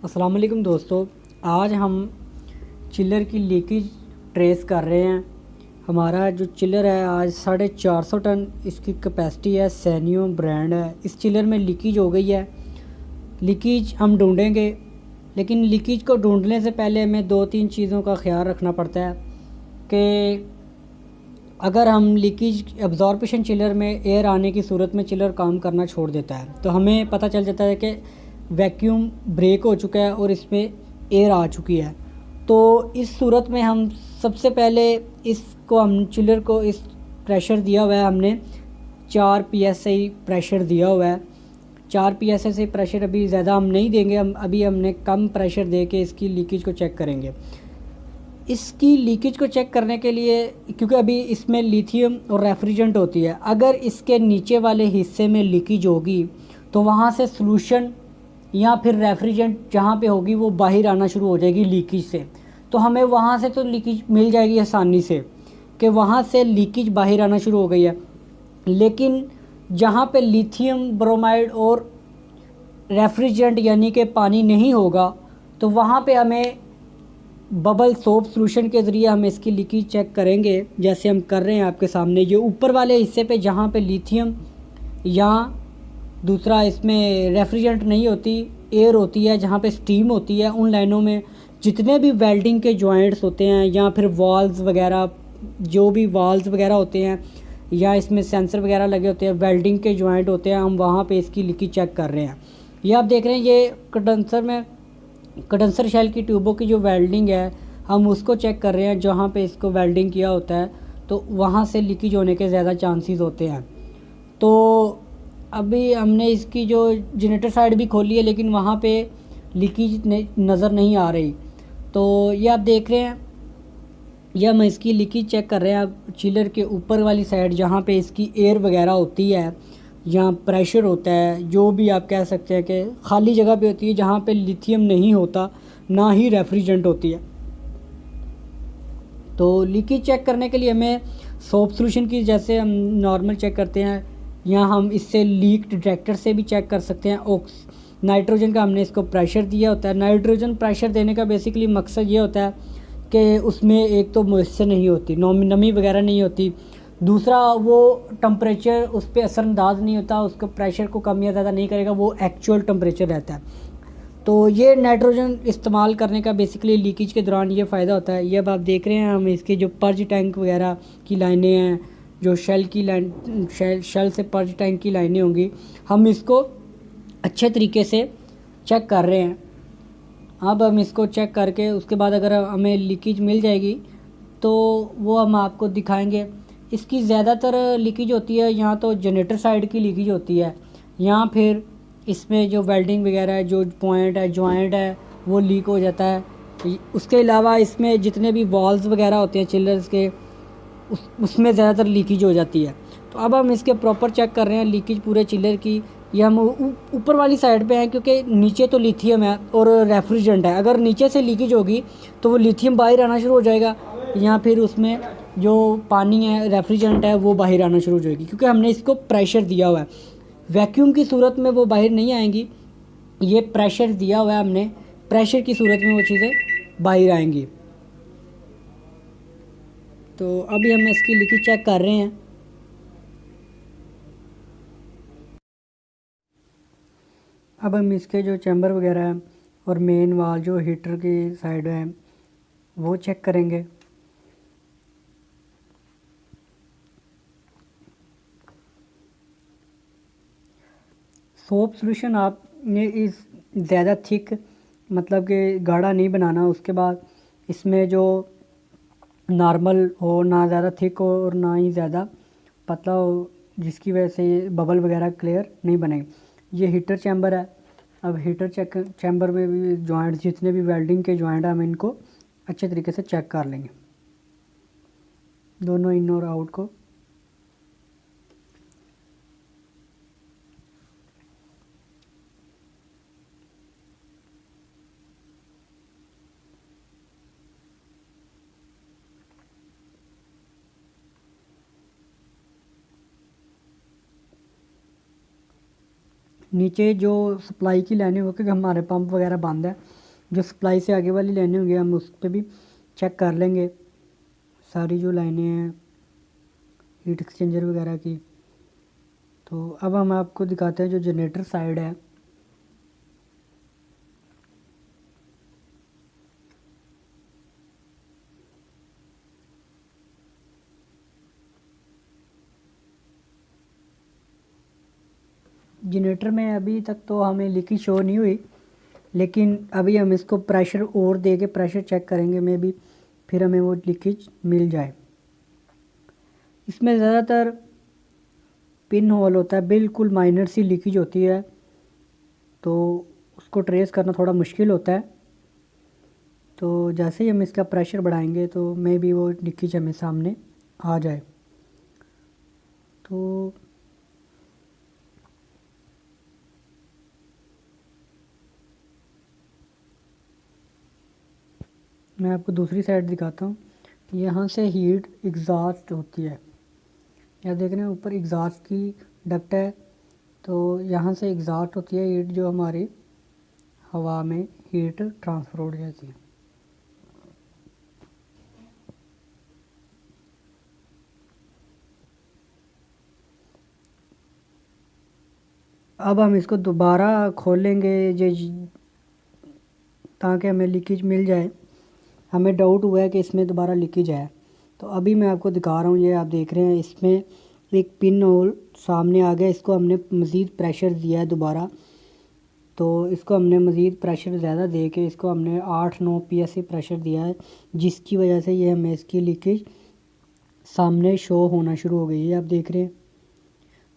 अस्सलाम वालेकुम दोस्तों। आज हम चिलर की लीकेज ट्रेस कर रहे हैं। हमारा जो चिलर है आज 450 टन इसकी कैपेसिटी है। सैनियो ब्रांड है। इस चिलर में लीकेज हो गई है। लीकेज हम ढूंढेंगे, लेकिन लीकेज को ढूंढने से पहले हमें 2-3 चीज़ों का ख्याल रखना पड़ता है कि अगर हम लीकेज एब्जॉर्प्शन चिलर में एयर आने की सूरत में चिलर काम करना छोड़ देता है तो हमें पता चल जाता है कि वैक्यूम ब्रेक हो चुका है और इसमें एयर आ चुकी है। तो इस सूरत में हम सबसे पहले इसको हम चिलर को इस प्रेशर दिया हुआ है, हमने 4 psi प्रेशर दिया हुआ है। 4 psi से प्रेशर अभी ज़्यादा हम नहीं देंगे, हम अभी हमने कम प्रेशर दे के इसकी लीकेज को चेक करेंगे। इसकी लीकेज को चेक करने के लिए, क्योंकि अभी इसमें लिथियम और रेफ्रिजरेंट होती है, अगर इसके नीचे वाले हिस्से में लीकेज होगी तो वहाँ से सॉल्यूशन या फिर रेफ्रिजरेंट जहाँ पे होगी वो बाहर आना शुरू हो जाएगी लीकेज से। तो हमें वहाँ से तो लीकेज मिल जाएगी आसानी से कि वहाँ से लीकेज बाहर आना शुरू हो गई है। लेकिन जहाँ पे लिथियम ब्रोमाइड और रेफ्रिजरेंट यानी कि पानी नहीं होगा तो वहाँ पे हमें बबल सोप सॉल्यूशन के ज़रिए हम इसकी लीकेज चेक करेंगे, जैसे हम कर रहे हैं आपके सामने। ये ऊपर वाले हिस्से पे जहाँ पे लिथियम या दूसरा इसमें रेफ्रिजरेंट नहीं होती, एयर होती है, जहाँ पे स्टीम होती है, उन लाइनों में जितने भी वेल्डिंग के जॉइंट्स होते हैं या फिर वॉल्स वगैरह, जो भी वॉल्स वगैरह होते हैं या इसमें सेंसर वगैरह लगे होते हैं, वेल्डिंग के जॉइंट होते हैं, हम वहाँ पे इसकी लीकेज चेक कर रहे हैं। ये आप देख रहे हैं, ये कंडेंसर शेल की ट्यूबों की जो वेल्डिंग है हम उसको चेक कर रहे हैं। जहाँ पे इसको वेल्डिंग किया होता है तो वहाँ से लीकेज होने के ज़्यादा चांसेस होते हैं। तो अभी हमने इसकी जो जनरेटर साइड भी खोली है, लेकिन वहाँ पे लीकेज नज़र नहीं आ रही। तो ये आप देख रहे हैं, ये हम इसकी लीकेज चेक कर रहे हैं। अब चिलर के ऊपर वाली साइड जहाँ पे इसकी एयर वगैरह होती है या प्रेशर होता है, जो भी आप कह सकते हैं कि खाली जगह पे होती है जहाँ पे लिथियम नहीं होता, ना ही रेफ्रिजरेंट होती है। तो लीकेज चेक करने के लिए हमें सोप सॉल्यूशन की, जैसे हम नॉर्मल चेक करते हैं, या हम इससे लीक डिटेक्टर से भी चेक कर सकते हैं। नाइट्रोजन का हमने इसको प्रेशर दिया होता है। नाइट्रोजन प्रेशर देने का बेसिकली मकसद ये होता है कि उसमें एक तो मॉइस्चर नहीं होती, नमी वगैरह नहीं होती, दूसरा वो टम्परेचर उस पर असरअंदाज नहीं होता, उसको प्रेशर को कम या ज़्यादा नहीं करेगा, वो एक्चुअल टम्परेचर रहता है। तो ये नाइट्रोजन इस्तेमाल करने का बेसिकली लीकेज के दौरान ये फ़ायदा होता है। ये अब आप देख रहे हैं, हम इसके जो पर्ज टैंक वगैरह की लाइनें हैं, जो शेल की लाइन, शेल से पर्ज टैंक की लाइनें होंगी, हम इसको अच्छे तरीके से चेक कर रहे हैं। अब हम इसको चेक करके उसके बाद अगर हमें लीकेज मिल जाएगी तो वो हम आपको दिखाएंगे। इसकी ज़्यादातर लीकेज होती है या तो जनरेटर साइड की लीकेज होती है, या फिर इसमें जो वेल्डिंग वगैरह है, जो पॉइंट है, जॉइंट है, वो लीक हो जाता है। उसके अलावा इसमें जितने भी वॉल्स वगैरह होते हैं चिलर्स के, उसमें ज़्यादातर लीकेज हो जाती है। तो अब हम इसके प्रॉपर चेक कर रहे हैं लीकेज पूरे चिलर की। ये हम ऊपर वाली साइड पे हैं, क्योंकि नीचे तो लिथियम है और रेफ्रिजरेंट है। अगर नीचे से लीकेज होगी तो वो लिथियम बाहर आना शुरू हो जाएगा, या फिर उसमें जो पानी है, रेफ्रिजरेंट है, वो बाहर आना शुरू हो जाएगी, क्योंकि हमने इसको प्रेशर दिया हुआ है। वैक्यूम की सूरत में वो बाहर नहीं आएंगी, ये प्रेशर दिया हुआ है हमने, प्रेशर की सूरत में वो चीज़ें बाहर आएंगी। तो अभी हम इसकी लीकेज चेक कर रहे हैं। अब हम इसके जो चैम्बर वगैरह है और मेन वाल जो हीटर की साइड है वो चेक करेंगे। सोप सॉल्यूशन आपने इस ज़्यादा थिक, मतलब कि गाढ़ा नहीं बनाना। उसके बाद इसमें जो नॉर्मल हो, ना ज़्यादा थिक हो और ना ही ज़्यादा पतला हो, जिसकी वजह से ये बबल वगैरह क्लियर नहीं बनेंगे। ये हीटर चैम्बर है। अब हीटर चैम्बर में भी जॉइंट, जितने भी वेल्डिंग के जॉइंट हैं, हम इनको अच्छे तरीके से चेक कर लेंगे, दोनों इन और आउट को। नीचे जो सप्लाई की लाइनें होगी, हमारे पंप वगैरह बंद है, जो सप्लाई से आगे वाली लाइनें होंगी हम उस पर भी चेक कर लेंगे सारी जो लाइनें हैं हीट एक्सचेंजर वगैरह की। तो अब हम आपको दिखाते हैं जो जनरेटर साइड है। जनरेटर में अभी तक तो हमें लीकेज शो नहीं हुई, लेकिन अभी हम इसको प्रेशर और दे के प्रेशर चेक करेंगे, मे भी फिर हमें वो लीकेज मिल जाए। इसमें ज़्यादातर पिन होल होता है, बिल्कुल माइनर सी लीकेज होती है, तो उसको ट्रेस करना थोड़ा मुश्किल होता है। तो जैसे ही हम इसका प्रेशर बढ़ाएंगे तो मे भी वो लीकेज हमें सामने आ जाए। तो मैं आपको दूसरी साइड दिखाता हूँ। यहाँ से हीट एग्जॉस्ट होती है, यहाँ देख रहे हैं ऊपर एग्जॉस्ट की डक्ट है, तो यहाँ से एग्जॉस्ट होती है हीट, जो हमारी हवा में हीट ट्रांसफ़र हो जाती है। अब हम इसको दोबारा खोलेंगे ताकि हमें लीकेज मिल जाए। हमें डाउट हुआ है कि इसमें दोबारा लीकेज है, तो अभी मैं आपको दिखा रहा हूँ। ये आप देख रहे हैं इसमें एक पिन होल सामने आ गया, इसको हमने मज़ीद प्रेशर दिया है दोबारा, तो इसको हमने मज़ीद प्रेशर ज़्यादा दे के इसको हमने 8-9 PSI प्रेशर दिया है, जिसकी वजह से ये हमें इसकी लीकेज सामने शो होना शुरू हो गई है, आप देख रहे हैं।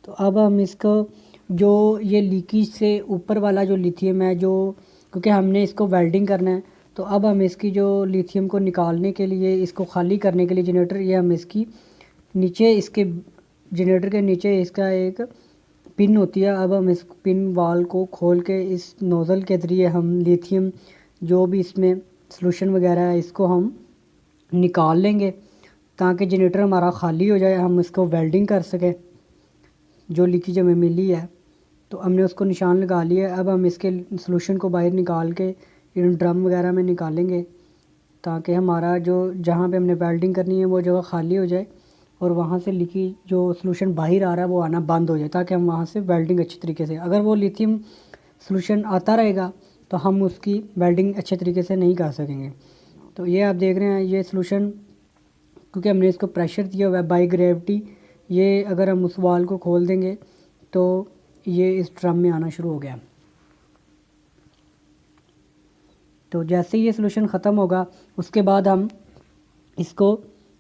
तो अब हम इसको जो ये लीकेज से ऊपर वाला जो लिथियम है, जो क्योंकि हमने इसको वेल्डिंग करना है, तो अब हम इसकी जो लिथियम को निकालने के लिए, इसको खाली करने के लिए जनरेटर, ये हम इसकी नीचे, इसके जनरेटर के नीचे इसका एक पिन होती है। अब हम इस पिन वाल को खोल के इस नोज़ल के ज़रिए हम लिथियम जो भी इसमें सॉल्यूशन वगैरह है इसको हम निकाल लेंगे, ताकि जनरेटर हमारा ख़ाली हो जाए, हम इसको वेल्डिंग कर सकें। जो लीकेज हमें मिली है तो हमने उसको निशान लगा लिया है। अब हम इसके सॉल्यूशन को बाहर निकाल के इन ड्रम वगैरह में निकालेंगे, ताकि हमारा जो जहाँ पे हमने वेल्डिंग करनी है वो जगह खाली हो जाए, और वहाँ से लीकेज जो सॉल्यूशन बाहर आ रहा है वो आना बंद हो जाए, ताकि हम वहाँ से वेल्डिंग अच्छी तरीके से, अगर वो लिथियम सॉल्यूशन आता रहेगा तो हम उसकी वेल्डिंग अच्छे तरीके से नहीं कर सकेंगे। तो ये आप देख रहे हैं ये सॉल्यूशन, क्योंकि हमने इसको प्रेशर दिया हुआ है बाई ग्रेविटी, ये अगर हम उस वाल को खोल देंगे तो ये इस ड्रम में आना शुरू हो गया। तो जैसे ही ये सॉल्यूशन ख़त्म होगा उसके बाद हम इसको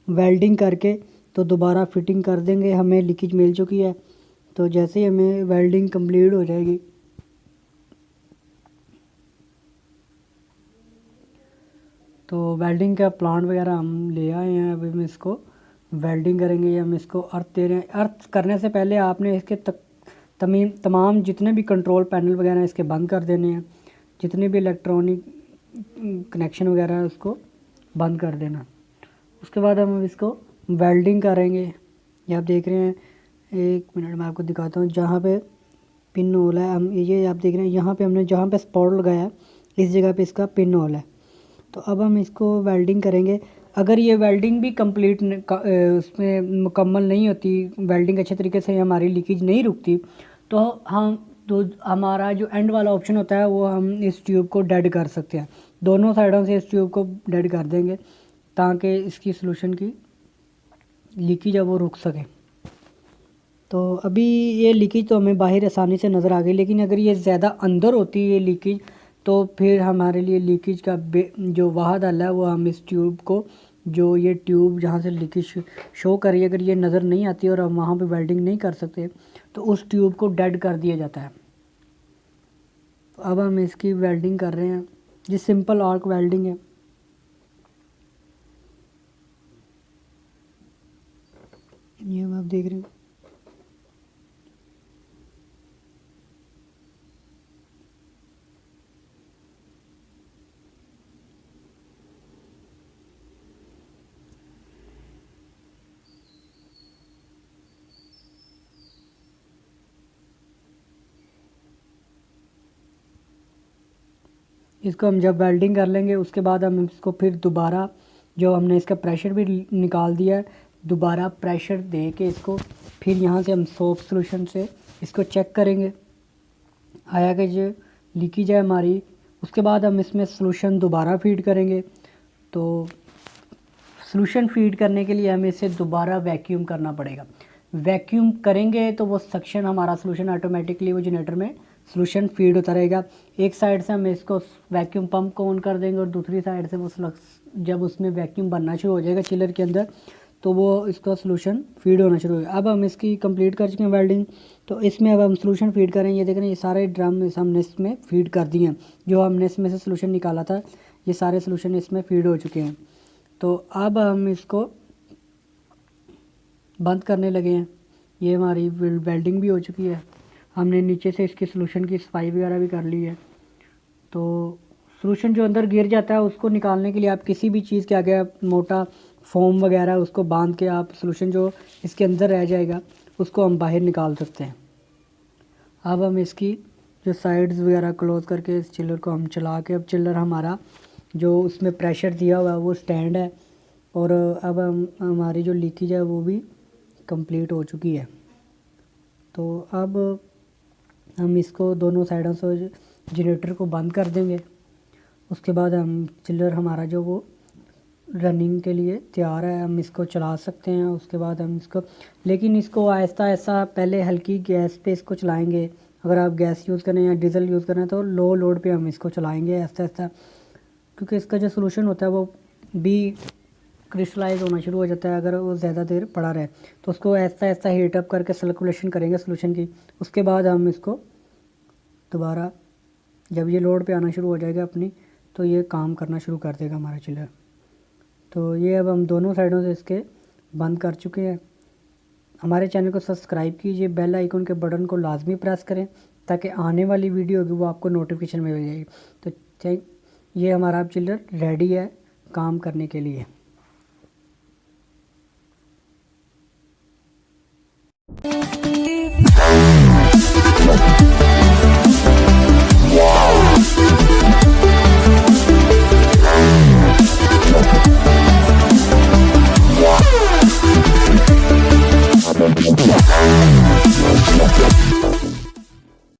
वेल्डिंग करके तो दोबारा फिटिंग कर देंगे। हमें लीकेज मिल चुकी है, तो जैसे ही हमें वेल्डिंग कंप्लीट हो जाएगी तो वेल्डिंग का प्लांट वगैरह हम ले आए हैं। अभी हम इसको वेल्डिंग करेंगे, हम इसको अर्थ दे रहे हैं। अर्थ करने से पहले आपने इसके तमाम जितने भी कंट्रोल पैनल वगैरह इसके बंद कर देने हैं, जितने भी इलेक्ट्रॉनिक कनेक्शन वगैरह है उसको बंद कर देना। उसके बाद हम इसको वेल्डिंग करेंगे। ये आप देख रहे हैं, एक मिनट में आपको दिखाता हूँ। जहाँ पे पिन होल है, हम ये आप देख रहे हैं, यहाँ पे हमने जहाँ पे स्पॉट लगाया इस जगह पे इसका पिन होल है। तो अब हम इसको वेल्डिंग करेंगे। अगर ये वेल्डिंग भी कंप्लीट उसमें मुकम्मल नहीं होती, वेल्डिंग अच्छे तरीके से हमारी लीकेज नहीं रुकती, तो हम तो हमारा जो एंड वाला ऑप्शन होता है वो हम इस ट्यूब को डेड कर सकते हैं। दोनों साइडों से इस ट्यूब को डेड कर देंगे ताकि इसकी सॉल्यूशन की लीकेज है वो रुक सके। तो अभी ये लीकेज तो हमें बाहर आसानी से नज़र आ गई, लेकिन अगर ये ज़्यादा अंदर होती है ये लीकेज, तो फिर हमारे लिए लीकेज का जो वाहद हल है वो हम इस ट्यूब को, जो ये ट्यूब जहाँ से लीकेज शो कर रही है, अगर ये नज़र नहीं आती और हम वहाँ पे वेल्डिंग नहीं कर सकते तो उस ट्यूब को डेड कर दिया जाता है। तो अब हम इसकी वेल्डिंग कर रहे हैं, ये सिंपल आर्क वेल्डिंग है। ये आप देख रहे हैं। इसको हम जब वेल्डिंग कर लेंगे उसके बाद हम इसको फिर दोबारा, जो हमने इसका प्रेशर भी निकाल दिया है, दोबारा प्रेशर दे के इसको फिर यहाँ से हम सोप सॉल्यूशन से इसको चेक करेंगे आया कि जो लीकेज है हमारी। उसके बाद हम इसमें सॉल्यूशन दोबारा फीड करेंगे। तो सॉल्यूशन फीड करने के लिए हमें इसे दोबारा वैक्यूम करना पड़ेगा। वैक्यूम करेंगे तो वो सक्शन हमारा सॉल्यूशन ऑटोमेटिकली वो जनरेटर में सॉल्यूशन फीड होता रहेगा। एक साइड से हम इसको वैक्यूम पंप को ऑन कर देंगे और दूसरी साइड से वो जब उसमें वैक्यूम बनना शुरू हो जाएगा चिलर के अंदर तो वो इसका सॉल्यूशन फीड होना शुरू होगा। अब हम इसकी कंप्लीट कर चुके हैं वेल्डिंग। तो इसमें अब हम सॉल्यूशन फीड करें। ये देख रहे हैं ये सारे ड्रम हमने इसमें फीड कर दिए हैं। जो हमने इसमें से सॉल्यूशन निकाला था ये सारे सॉल्यूशन इसमें फीड हो चुके हैं। तो अब हम इसको बंद करने लगे हैं। ये हमारी वेल्डिंग भी हो चुकी है। हमने नीचे से इसकी सॉल्यूशन की सफाई वगैरह भी कर ली है। तो सॉल्यूशन जो अंदर गिर जाता है उसको निकालने के लिए आप किसी भी चीज़ के आगे मोटा फोम वगैरह उसको बांध के आप सॉल्यूशन जो इसके अंदर रह जाएगा उसको हम बाहर निकाल सकते हैं। अब हम इसकी जो साइड्स वगैरह क्लोज करके इस चिल्लर को हम चला के, अब चिल्लर हमारा जो उसमें प्रेशर दिया हुआ है वो स्टैंड है और अब हमारी जो लीकेज है वो भी कंप्लीट हो चुकी है। तो अब हम इसको दोनों साइडों से जनरेटर को बंद कर देंगे। उसके बाद हम चिल्लर हमारा जो वो रनिंग के लिए तैयार है, हम इसको चला सकते हैं। उसके बाद हम इसको, लेकिन इसको आहिस्ता आहिस्ता पहले हल्की गैस पे इसको चलाएंगे। अगर आप गैस यूज़ करें या डीजल यूज़ करें तो लो लोड पे हम इसको चलाएंगे आहिस्ता आहिस्ता, क्योंकि इसका जो सॉल्यूशन होता है वो भी क्रिस्टलाइज होना शुरू हो जाता है अगर वो ज़्यादा देर पड़ा रहे। तो उसको आहिस्ता आहिस्ता हीट अप करके सर्कुलेशन करेंगे सॉल्यूशन की। उसके बाद हम इसको दोबारा जब ये लोड पे आना शुरू हो जाएगा अपनी, तो ये काम करना शुरू कर देगा हमारा चिल्लर। तो ये अब हम दोनों साइडों से इसके बंद कर चुके हैं। हमारे चैनल को सब्सक्राइब कीजिए, बेल आइकन के बटन को लाजमी प्रेस करें ताकि आने वाली वीडियो होगी वो आपको नोटिफिकेशन में मिल जाएगी। तो ये हमारा अब चिल्लर रेडी है काम करने के लिए।